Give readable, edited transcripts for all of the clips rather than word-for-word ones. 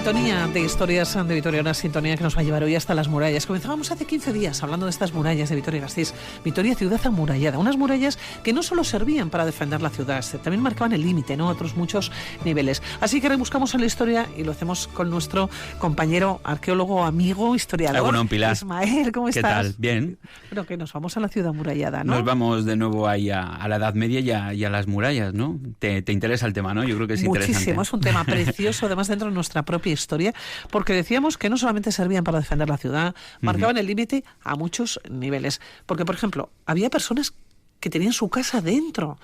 sintonía de Historias de Vitoria, una sintonía que nos va a llevar hoy hasta las murallas. Comenzábamos hace 15 días hablando de estas murallas de Vitoria-Gasteiz. Vitoria, ciudad amurallada, unas murallas que no solo servían para defender la ciudad, también marcaban el límite, ¿no?, a otros muchos niveles. Así que rebuscamos en la historia y lo hacemos con nuestro compañero arqueólogo, amigo, historiador. Bueno, Pilar. Ismael, ¿cómo estás? ¿Qué tal? Bien. Bueno, que nos vamos a la ciudad amurallada, ¿no? Nos vamos de nuevo ahí a la Edad Media y a las murallas, ¿no? Te interesa el tema, ¿no? Yo creo que es interesante. Muchísimo, es un tema precioso, además dentro de nuestra propia historia, porque decíamos que no solamente servían para defender la ciudad, marcaban el límite a muchos niveles. Porque, por ejemplo, había personas que tenían su casa dentro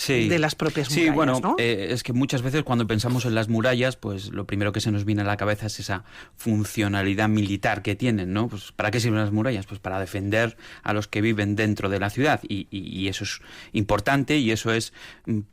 de las propias murallas. Sí, bueno, ¿no? Es que muchas veces cuando pensamos en las murallas, pues lo primero que se nos viene a la cabeza es esa funcionalidad militar que tienen, ¿no? Pues ¿para qué sirven las murallas? Pues para defender a los que viven dentro de la ciudad y eso es importante y eso es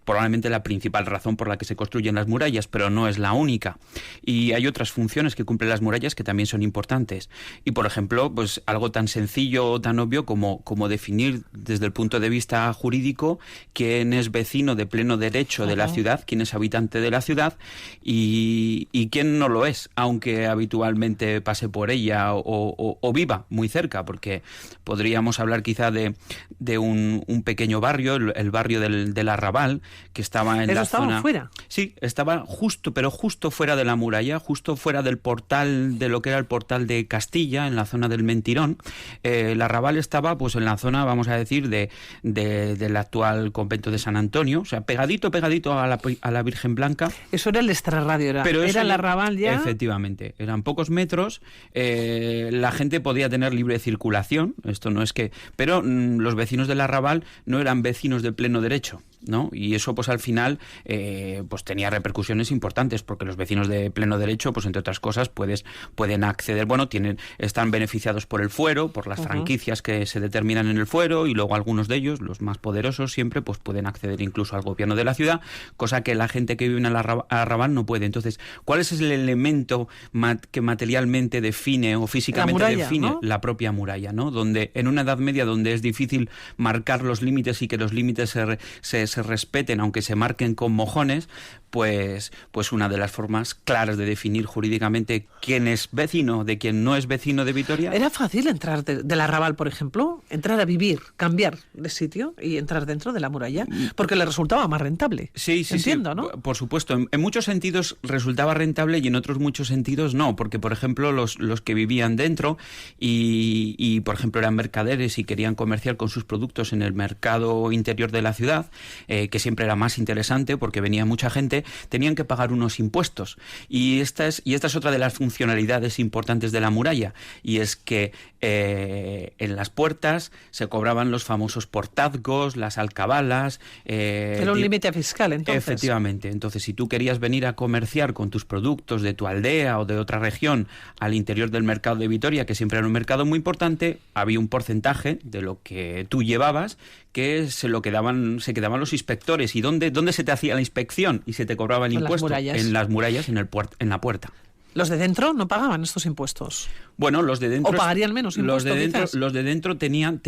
probablemente la principal razón por la que se construyen las murallas, pero no es la única. Y hay otras funciones que cumplen las murallas que también son importantes. Y por ejemplo, pues algo tan sencillo o tan obvio como definir desde el punto de vista jurídico quién es vecino de pleno derecho de la ciudad, quién es habitante de la ciudad y quién no lo es, aunque habitualmente pase por ella o viva muy cerca, porque podríamos hablar quizá de un pequeño barrio, el barrio del Arrabal, que estaba en la zona... fuera. Sí, estaba justo fuera de la muralla, justo fuera del portal, de lo que era el portal de Castilla, en la zona del Mentirón. El Arrabal estaba pues en la zona, vamos a decir, del actual convento de San Antonio, o sea, pegadito a la Virgen Blanca. Eso era el extrarradio, era el Arrabal ya. Efectivamente, eran pocos metros, la gente podía tener libre circulación, esto no es que... Pero los vecinos del Arrabal no eran vecinos de pleno derecho, ¿no? Y eso pues al final pues tenía repercusiones importantes, porque los vecinos de pleno derecho, pues entre otras cosas, pueden acceder, están beneficiados por el fuero, por las franquicias que se determinan en el fuero, y luego algunos de ellos, los más poderosos siempre, pues pueden acceder incluso al gobierno de la ciudad, cosa que la gente que vive en el Arrabal no puede. Entonces, ¿cuál es el elemento que materialmente define o físicamente define, ¿no?, la propia muralla, ¿no? Donde en una Edad Media donde es difícil marcar los límites y que los límites se respeten, aunque se marquen con mojones, pues una de las formas claras de definir jurídicamente quién es vecino de quién no es vecino de Vitoria. ¿Era fácil entrar del Arrabal, por ejemplo? Entrar a vivir, cambiar de sitio y entrar dentro de la muralla, porque le resultaba más rentable. Sí, entiendo, sí, ¿no? Por supuesto. En muchos sentidos resultaba rentable y en otros muchos sentidos no, porque por ejemplo los que vivían dentro y por ejemplo eran mercaderes y querían comerciar con sus productos en el mercado interior de la ciudad, que siempre era más interesante porque venía mucha gente, tenían que pagar unos impuestos. Y esta es otra de las funcionalidades importantes de la muralla, y es que en las puertas se cobraban los famosos portazgos, las alcabalas. Era un límite fiscal, entonces. Efectivamente. Entonces, si tú querías venir a comerciar con tus productos de tu aldea o de otra región al interior del mercado de Vitoria, que siempre era un mercado muy importante, había un porcentaje de lo que tú llevabas que se quedaban los inspectores. ¿Y dónde se te hacía la inspección y se te cobraba el impuesto? En las murallas, en la puerta. ¿Los de dentro no pagaban estos impuestos? Bueno, los de dentro... ¿O pagarían menos impuestos? Los de dentro tenían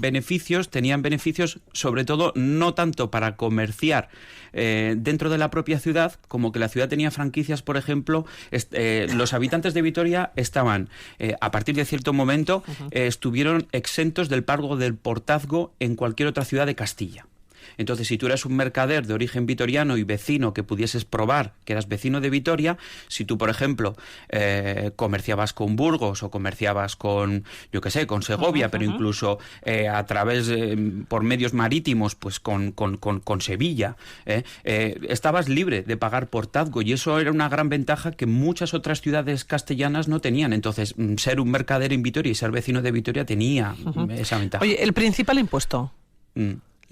beneficios, sobre todo, no tanto para comerciar dentro de la propia ciudad, como que la ciudad tenía franquicias, por ejemplo. Los habitantes de Vitoria estaban, a partir de cierto momento, estuvieron exentos del pago del portazgo en cualquier otra ciudad de Castilla. Entonces, si tú eras un mercader de origen vitoriano y vecino que pudieses probar que eras vecino de Vitoria, si tú, por ejemplo, comerciabas con Burgos o comerciabas con Segovia, pero incluso a través, por medios marítimos, pues con Sevilla, estabas libre de pagar portazgo, y eso era una gran ventaja que muchas otras ciudades castellanas no tenían. Entonces, ser un mercader en Vitoria y ser vecino de Vitoria tenía esa ventaja. Oye, el principal impuesto...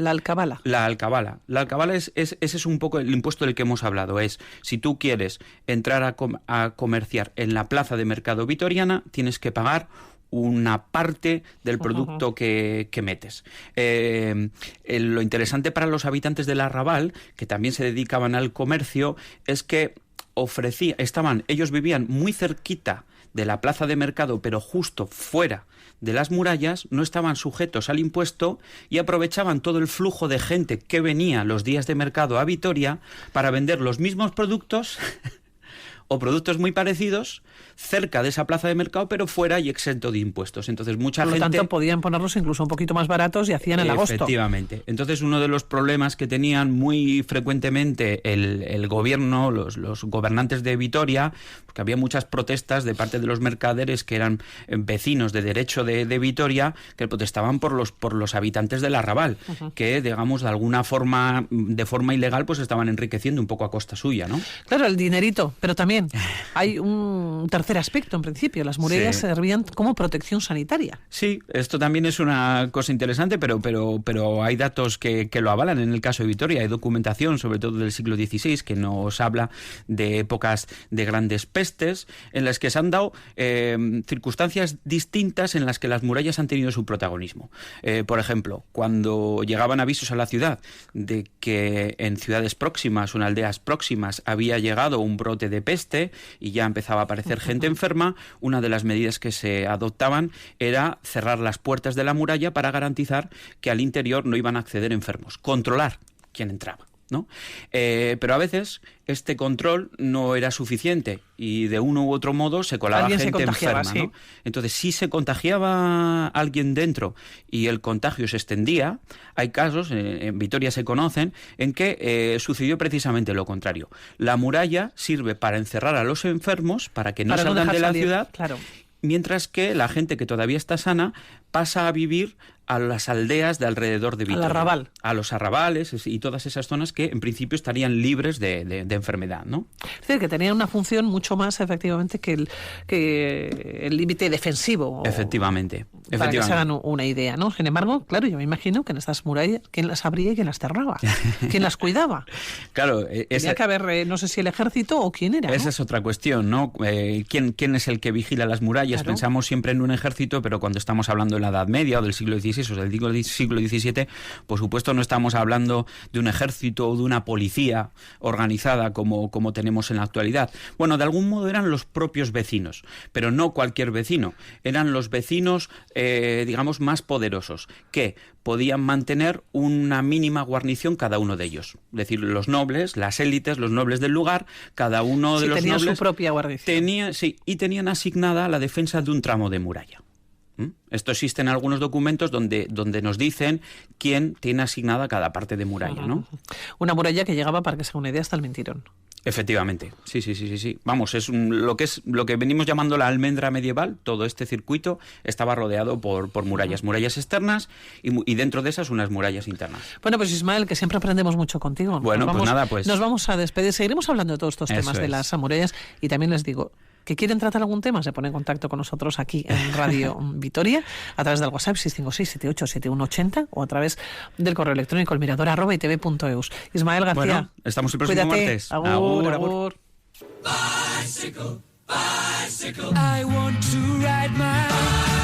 La alcabala. La alcabala ese es un poco el impuesto del que hemos hablado. Es, si tú quieres entrar a comerciar en la plaza de mercado vitoriana, tienes que pagar una parte del producto que metes. Lo interesante para los habitantes del Arrabal, que también se dedicaban al comercio, es que ellos vivían muy cerquita de la plaza de mercado, pero justo fuera de las murallas, no estaban sujetos al impuesto y aprovechaban todo el flujo de gente que venía los días de mercado a Vitoria para vender los mismos productos o productos muy parecidos cerca de esa plaza de mercado, pero fuera y exento de impuestos. Entonces mucha gente... Por lo tanto, podían ponerlos incluso un poquito más baratos y hacían el agosto. Efectivamente. Entonces uno de los problemas que tenían muy frecuentemente el gobierno, los gobernantes de Vitoria, porque había muchas protestas de parte de los mercaderes que eran vecinos de derecho de Vitoria, que protestaban por los habitantes del Arrabal, que, digamos, de alguna forma, de forma ilegal, pues estaban enriqueciendo un poco a costa suya, ¿no? Claro, el dinerito, pero también hay un tercer aspecto, en principio. Las murallas servían como protección sanitaria. Sí, esto también es una cosa interesante, pero hay datos que lo avalan. En el caso de Vitoria hay documentación, sobre todo del siglo XVI, que nos habla de épocas de grandes pestes, en las que se han dado circunstancias distintas en las que las murallas han tenido su protagonismo. Por ejemplo, cuando llegaban avisos a la ciudad de que en ciudades próximas o en aldeas próximas había llegado un brote de peste y ya empezaba a aparecer gente enferma, una de las medidas que se adoptaban era cerrar las puertas de la muralla para garantizar que al interior no iban a acceder enfermos, controlar quién entraba, ¿no? Pero a veces este control no era suficiente y de uno u otro modo se colaba gente enferma, ¿no? Sí. Entonces, si se contagiaba alguien dentro y el contagio se extendía, hay casos, en Vitoria se conocen, en que sucedió precisamente lo contrario. La muralla sirve para encerrar a los enfermos, para que no salgan de la ciudad, claro. Mientras que la gente que todavía está sana pasa a vivir a las aldeas de alrededor de Vitoria. Al arrabal. A los arrabales y todas esas zonas que en principio estarían libres de enfermedad, ¿no? Es decir, que tenían una función mucho más efectivamente que el límite defensivo. Efectivamente. Para que se hagan una idea, ¿no? Sin embargo, claro, yo me imagino que en estas murallas, ¿quién las abría y quién las cerraba? ¿Quién las cuidaba? Claro. Tenía que haber, no sé si el ejército o quién era, ¿no? Esa es otra cuestión, ¿no? ¿Quién es el que vigila las murallas? Claro. Pensamos siempre en un ejército, pero cuando estamos hablando de la Edad Media o del siglo XVI o del siglo XVII, por supuesto no estamos hablando de un ejército o de una policía organizada como tenemos en la actualidad. Bueno, de algún modo eran los propios vecinos, pero no cualquier vecino. Eran los vecinos, digamos, más poderosos, que podían mantener una mínima guarnición cada uno de ellos. Es decir, los nobles, las élites, los nobles del lugar, cada uno de los tenían nobles su propia guarnición. Tenían asignada la defensa de un tramo de muralla. Esto existe en algunos documentos donde nos dicen quién tiene asignada cada parte de muralla, ¿no? Una muralla que llegaba, para que se haga una idea, hasta el Mintirón. Efectivamente, sí. Vamos, es lo que venimos llamando la almendra medieval. Todo este circuito estaba rodeado por murallas externas y dentro de esas unas murallas internas. Bueno, pues Ismael, que siempre aprendemos mucho contigo. Bueno, nos vamos a despedir. Seguiremos hablando de todos estos temas de las murallas y también les digo que quieren tratar algún tema, se ponen en contacto con nosotros aquí en Radio Vitoria a través del WhatsApp 656-787180 o a través del correo electrónico elmirador@itv.eus. Ismael García, bueno, estamos el próximo martes. Agur. Bicycle, bicycle. I want to ride my